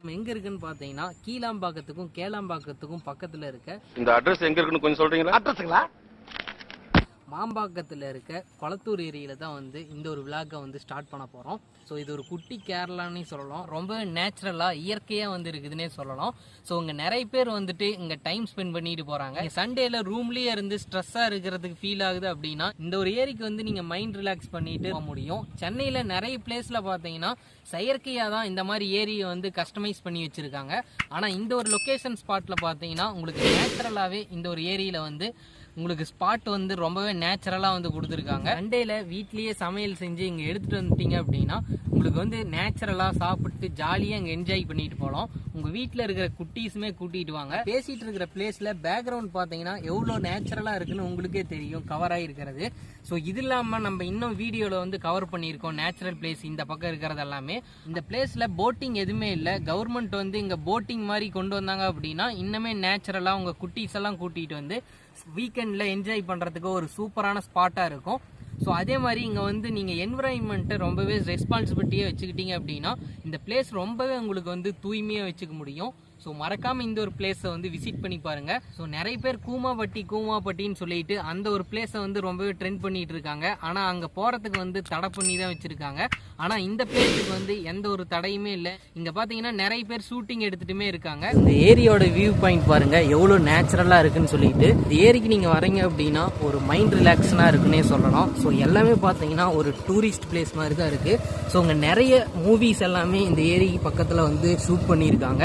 நம்ம எங்க இருக்குன்னு பாத்தீங்கன்னா கீழாம்பாக்கத்துக்கும் கேளாம்பாக்கத்துக்கும் பக்கத்துல இருக்க இந்த அட்ரஸ் எங்க இருக்குன்னு கொஞ்சம் சொல்றீங்களா? அட்ரஸ்ங்களா? மாம்பாக்கத்தில் இருக்க கொளத்தூர் ஏரியில தான் வந்து இந்த ஒரு விழாக்கை வந்து ஸ்டார்ட் பண்ண போகிறோம். ஸோ இது ஒரு குட்டி கேரளான்னு சொல்லலாம். ரொம்ப நேச்சுரலாக இயற்கையாக வந்து இருக்குதுன்னே சொல்லலாம். ஸோ இங்கே நிறைய பேர் வந்துட்டு இங்கே டைம் ஸ்பெண்ட் பண்ணிட்டு போகிறாங்க. சண்டேல ரூம்லேயே இருந்து ஸ்ட்ரெஸ்ஸாக இருக்கிறதுக்கு ஃபீல் ஆகுது அப்படின்னா இந்த ஒரு ஏரிக்கு வந்து நீங்கள் மைண்ட் ரிலாக்ஸ் பண்ணிட்டு போக முடியும். சென்னையில் நிறைய பிளேஸில் பார்த்தீங்கன்னா செயற்கையாக தான் இந்த மாதிரி ஏரியை வந்து கஸ்டமைஸ் பண்ணி வச்சுருக்காங்க. ஆனால் இந்த ஒரு லொக்கேஷன் ஸ்பாட்டில் பார்த்தீங்கன்னா உங்களுக்கு நேச்சுரலாகவே இந்த ஒரு ஏரியில் வந்து உங்களுக்கு ஸ்பாட் வந்து ரொம்பவே நேச்சுரலாக வந்து கொடுத்துருக்காங்க. சண்டேல வீட்லேயே சமையல் செஞ்சு இங்கே எடுத்துகிட்டு வந்துட்டீங்க அப்படின்னா உங்களுக்கு வந்து நேச்சுரலாக சாப்பிட்டு ஜாலியாக இங்கே என்ஜாய் பண்ணிட்டு போகலாம். உங்கள் வீட்டில் இருக்கிற குட்டீஸுமே கூட்டிகிட்டு வாங்க. பேசிகிட்டு இருக்கிற பிளேஸில் பேக்ரவுண்ட் பார்த்தீங்கன்னா எவ்வளோ நேச்சுரலாக இருக்குன்னு உங்களுக்கே தெரியும் கவர் ஆகிருக்கிறது. ஸோ இது இல்லாமல் நம்ம இன்னும் வீடியோவில் வந்து கவர் பண்ணியிருக்கோம் நேச்சுரல் பிளேஸ் இந்த பக்கம் இருக்கிறது எல்லாமே. இந்த பிளேஸில் போட்டிங் எதுவுமே இல்லை. கவர்மெண்ட் வந்து இங்கே போட்டிங் மாதிரி கொண்டு வந்தாங்க அப்படின்னா இன்னுமே நேச்சுரலாக உங்கள் குட்டீஸ் எல்லாம் கூட்டிகிட்டு வந்து வீக்கெண்டில் என்ஜாய் பண்ணுறதுக்கு ஒரு சூப்பரான ஸ்பாட்டாக இருக்கும். ஸோ அதே மாதிரி இங்கே வந்து நீங்கள் என்விரான்மெண்ட்டை ரொம்பவே ரெஸ்பான்சிபிலிட்டியாக வச்சுக்கிட்டீங்க அப்படின்னா இந்த பிளேஸ் ரொம்பவே உங்களுக்கு வந்து தூய்மையாக வச்சுக்க முடியும். ஸோ மறக்காமல் இந்த ஒரு பிளேஸை வந்து விசிட் பண்ணி பாருங்கள். ஸோ நிறைய பேர் கூமாப்பட்டின்னு சொல்லிட்டு அந்த ஒரு பிளேஸை வந்து ரொம்பவே ட்ரெண்ட் பண்ணிட்டு இருக்காங்க. ஆனால் அங்கே போகிறதுக்கு வந்து தடை பண்ணி தான் வச்சுருக்காங்க. ஆனால் இந்த பிளேஸுக்கு வந்து எந்த ஒரு தடையுமே இல்லை. இங்கே பார்த்தீங்கன்னா நிறைய பேர் ஷூட்டிங் எடுத்துகிட்டுமே இருக்காங்க. இந்த ஏரியோட வியூ பாயிண்ட் பாருங்கள் எவ்வளோ நேச்சுரலாக இருக்குன்னு சொல்லிட்டு. இந்த ஏரிக்கு நீங்கள் வரீங்க அப்படின்னா ஒரு மைண்ட் ரிலாக்ஸனாக இருக்குன்னே சொல்லலாம். ஸோ எல்லாமே பார்த்தீங்கன்னா ஒரு டூரிஸ்ட் பிளேஸ் மாதிரி தான் இருக்குது. ஸோ இங்கே நிறைய மூவிஸ் எல்லாமே இந்த ஏரிக்கு பக்கத்தில் வந்து ஷூட் பண்ணியிருக்காங்க.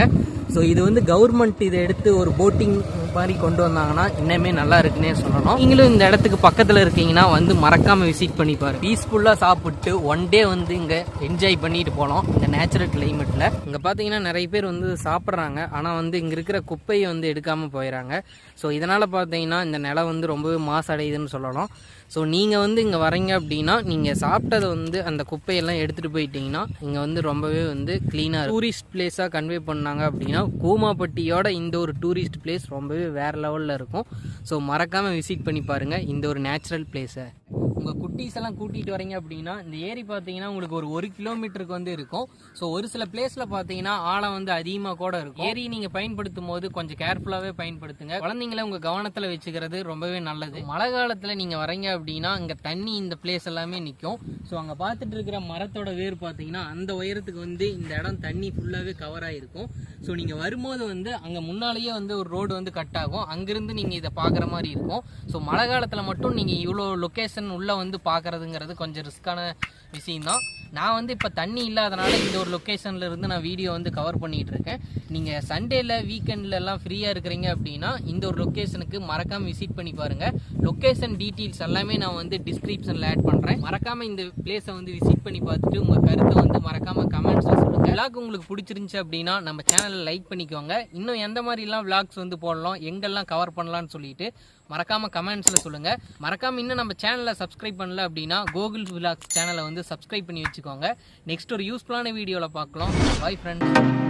ஸோ இது வந்து கவர்மெண்ட் இதை எடுத்து ஒரு போட்டிங் மாதிரி கொண்டு வந்தாங்கன்னா இன்னுமே நல்லா இருக்குன்னே சொல்லணும். நீங்களும் இந்த இடத்துக்கு பக்கத்தில் இருக்கீங்கன்னா வந்து மறக்காமல் விசிட் பண்ணி பாருங்க. பீஸ்ஃபுல்லாக சாப்பிட்டு ஒன் டே வந்து இங்கே என்ஜாய் பண்ணிட்டு போகலாம் இந்த நேச்சுரல் கிளைமேட்டில். இங்கே பார்த்தீங்கன்னா நிறைய பேர் வந்து சாப்பிட்றாங்க. ஆனால் வந்து இங்கே இருக்கிற குப்பையை வந்து எடுக்காமல் போயிடறாங்க. ஸோ இதனால் பார்த்தீங்கன்னா இந்த நிலம் வந்து ரொம்பவே மாசடையுதுன்னு சொல்லலாம். ஸோ நீங்கள் வந்து இங்கே வரீங்க அப்படின்னா நீங்கள் சாப்பிட்டதை வந்து அந்த குப்பையெல்லாம் எடுத்துகிட்டு போயிட்டீங்கன்னா இங்கே வந்து ரொம்பவே வந்து க்ளீனாக டூரிஸ்ட் பிளேஸாக கன்வே பண்ணாங்க அப்படின்னா கூமாப்பட்டியோட இந்த ஒரு டூரிஸ்ட் பிளேஸ் ரொம்பவே வேறு லெவலில் இருக்கும். ஸோ மறக்காமல் விசிட் பண்ணி பாருங்கள் இந்த ஒரு நேச்சுரல் பிளேஸை. உங்கள் குட்டீஸ் எல்லாம் கூட்டிகிட்டு வரீங்க அப்படின்னா இந்த ஏரி பார்த்தீங்கன்னா உங்களுக்கு ஒரு கிலோமீட்டருக்கு வந்து இருக்கும். ஸோ ஒரு சில பிளேஸில் பார்த்தீங்கன்னா ஆழம் வந்து அதிகமாக கூட இருக்கும். ஏரி நீங்கள் பயன்படுத்தும் போது கொஞ்சம் கேர்ஃபுல்லாகவே பயன்படுத்துங்க. குழந்தைங்கள உங்கள் கவனத்தில் வச்சுக்கிறது ரொம்பவே நல்லது. மழை காலத்தில் நீங்கள் வரீங்க அப்படின்னா இங்கே தண்ணி இந்த பிளேஸ் எல்லாமே நிற்கும். ஸோ அங்கே பார்த்துட்டு இருக்கிற மரத்தோட வேர் பார்த்தீங்கன்னா அந்த உயரத்துக்கு வந்து இந்த இடம் தண்ணி ஃபுல்லாகவே கவர் ஆகிருக்கும். ஸோ நீங்கள் வரும்போது வந்து அங்கே முன்னாலேயே வந்து ஒரு ரோடு வந்து கட் ஆகும். அங்கேருந்து நீங்கள் இதை பார்க்குற மாதிரி இருக்கும். ஸோ மழை காலத்தில் மட்டும் நீங்கள் இவ்வளோ லொக்கேஷன் உள்ளே வந்து பார்க்குறதுங்கிறது கொஞ்சம் ரிஸ்க்கான விஷயம்தான். நான் வந்து இப்போ தண்ணி இல்லாதனால இந்த ஒரு லொக்கேஷனில் இருந்து நான் வீடியோ வந்து கவர் பண்ணிகிட்டு இருக்கேன். நீங்கள் சண்டேல வீக்கெண்டில் எல்லாம் ஃப்ரீயாக இருக்கிறீங்க அப்படின்னா இந்த ஒரு லொக்கேஷனுக்கு மறக்காமல் விசிட் பண்ணி பாருங்கள். லொக்கேஷன் டீட்டெயில்ஸ் எல்லாமே நான் வந்து டிஸ்கிரிப்ஷனில் ஆட் பண்ணுறேன். மறக்காமல் இந்த பிளேஸை வந்து விசிட் பண்ணி பார்த்துட்டு உங்கள் கருத்தை வந்து மறக்காமல் கமெண்ட்ஸில் சொல்லுங்கள். விளாக் உங்களுக்கு பிடிச்சிருந்துச்சு அப்படின்னா நம்ம சேனலில் லைக் பண்ணிக்கோங்க. இன்னும் எந்த மாதிரிலாம் விளாக்ஸ் வந்து போடலாம், எங்கெல்லாம் கவர் பண்ணலான்னு சொல்லிட்டு மறக்காமல் கமெண்ட்ஸில் சொல்லுங்கள். மறக்காமல் இன்னும் நம்ம சேனலை சப்ஸ்கிரைப் பண்ணல அப்படின்னா கோகுல் விளாக்ஸ் சேனலை வந்து சப்ஸ்கிரைப் பண்ணி வச்சுக்கோங்க. நெக்ஸ்ட் ஒரு யூஸ்ஃபுல்லான வீடியோவில் பார்க்கலாம். Bye friends.